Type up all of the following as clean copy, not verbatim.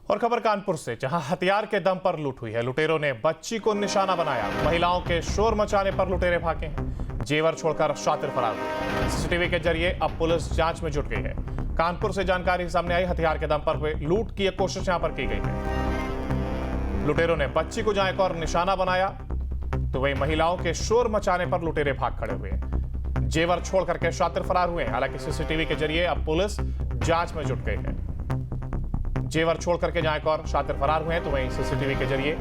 और खबर कानपुर से, जहां हथियार के दम पर लूट हुई है। लुटेरों ने बच्ची को निशाना बनाया। महिलाओं के शोर मचाने पर लुटेरे भागे हैं। जेवर छोड़कर शातिर फरार हुए। सीसीटीवी के जरिए अब पुलिस जांच में जुट गई है। कानपुर से जानकारी सामने आई। हथियार के दम पर हुए लूट की एक कोशिश यहां पर की गई है। लुटेरों ने बच्ची को जहां एक और निशाना बनाया, तो वही महिलाओं के शोर मचाने पर लुटेरे भाग खड़े हुए। जेवर छोड़ करके शातिर फरार हुए। हालांकि सीसीटीवी के जरिए अब पुलिस जांच में जुट गई है। जेवर छोड़ करके जहां एक और शातिर फरार हुए हैं, तो वहीं सीसीटीवी के जरिए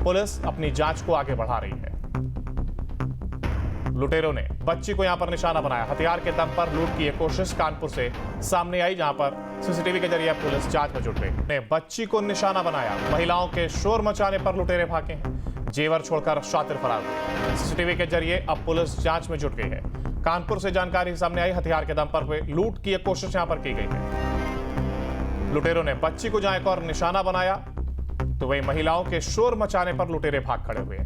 पुलिस अपनी जांच को आगे बढ़ा रही है। लुटेरों ने बच्ची को यहां पर निशाना बनाया। हथियार के दम पर लूट की एक कोशिश कानपुर से सामने आई, जहां पर सीसीटीवी के जरिए पुलिस जांच में जुट गई। ने बच्ची को निशाना बनाया। महिलाओं के शोर मचाने पर लुटेरे भागे हैं। जेवर छोड़कर शातिर फरार हुए। सीसीटीवी के जरिए अब पुलिस जांच में जुट गई है। कानपुर से जानकारी सामने आई। हथियार के दम पर हुए लूट की एक कोशिश यहां पर की गई है। लुटेरों ने बच्ची को जहां एक और निशाना बनाया, तो वही महिलाओं के शोर मचाने पर लुटेरे भाग खड़े हुए।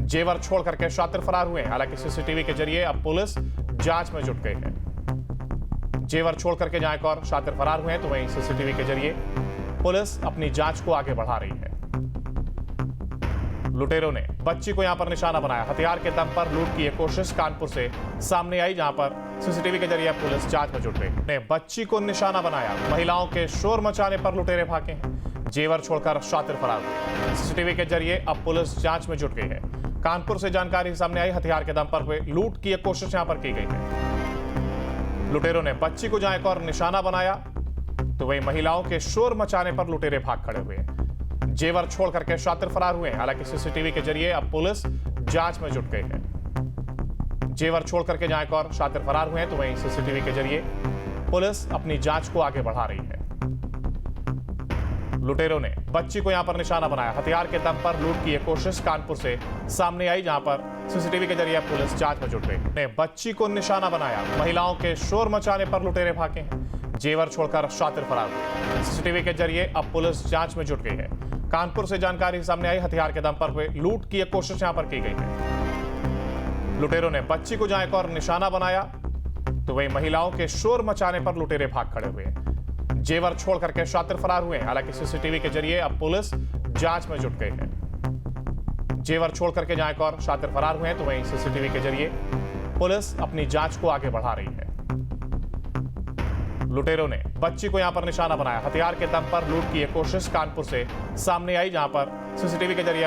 जेवर छोड़ करके शातिर फरार हुए। हालांकि सीसीटीवी के जरिए अब पुलिस जांच में जुट गई है। जेवर छोड़ करके जहां एक और शातिर फरार हुए हैं, तो वहीं सीसीटीवी के जरिए पुलिस अपनी जांच को आगे बढ़ा रही है। लुटेरों ने बच्ची को यहां पर निशाना बनाया। हथियार के दम पर लूट की एक कोशिश कानपुर से सामने आई, जहां पर सीसीटीवी के जरिए पुलिस जांच में जुट गई। ने बच्ची को निशाना बनाया। महिलाओं के शोर मचाने पर लुटेरे भागे हैं। जेवर छोड़कर शातिर फरार हुए। सीसीटीवी के जरिए अब पुलिस जांच में जुट गई है। कानपुर से जानकारी सामने आई। हथियार के दम पर हुए लूट की एक कोशिश यहां पर की गई है। लुटेरों ने बच्ची को जहां एक और निशाना बनाया, तो वही महिलाओं के शोर मचाने पर लुटेरे भाग खड़े हुए। जेवर छोड़ करके शातिर फरार हुए। हालांकि सीसीटीवी के जरिए अब पुलिस जांच में जुट गई है। जेवर छोड़ करके जहां एक और शातिर फरार हुए हैं, तो वहीं सीसीटीवी के जरिए पुलिस अपनी जांच को आगे बढ़ा रही है। लुटेरों ने बच्ची को यहां पर निशाना बनाया। हथियार के दम पर लूट की एक कोशिश कानपुर से सामने आई, जहां पर सीसीटीवी के जरिए पुलिस जांच में जुट गई। ने बच्ची को निशाना बनाया। महिलाओं के शोर मचाने पर लुटेरे भागे हैं। जेवर छोड़कर शातिर फरार हुए। सीसीटीवी के जरिए अब पुलिस जांच में जुट गई है। कानपुर से जानकारी सामने आई। हथियार के दम पर हुए लूट की एक कोशिश यहां पर की गई है। लुटेरों ने बच्ची को जहां एक और निशाना बनाया, तो वही महिलाओं के शोर मचाने पर लुटेरे भाग खड़े हुए। जेवर छोड़ करके शातिर फरार हुए। हालांकि सीसीटीवी के जरिए अब पुलिस जांच में जुट गई है। जेवर छोड़ करके जहां एक और शातिर फरार हुए हैं, तो वहीं सीसीटीवी के जरिए पुलिस अपनी जांच को आगे बढ़ा रही है। लुटेरों ने बच्ची को यहां पर निशाना बनाया। हथियार के दम पर लूट की एक कोशिश कानपुर से सामने आई, जहां पर सीसीटीवी के जरिए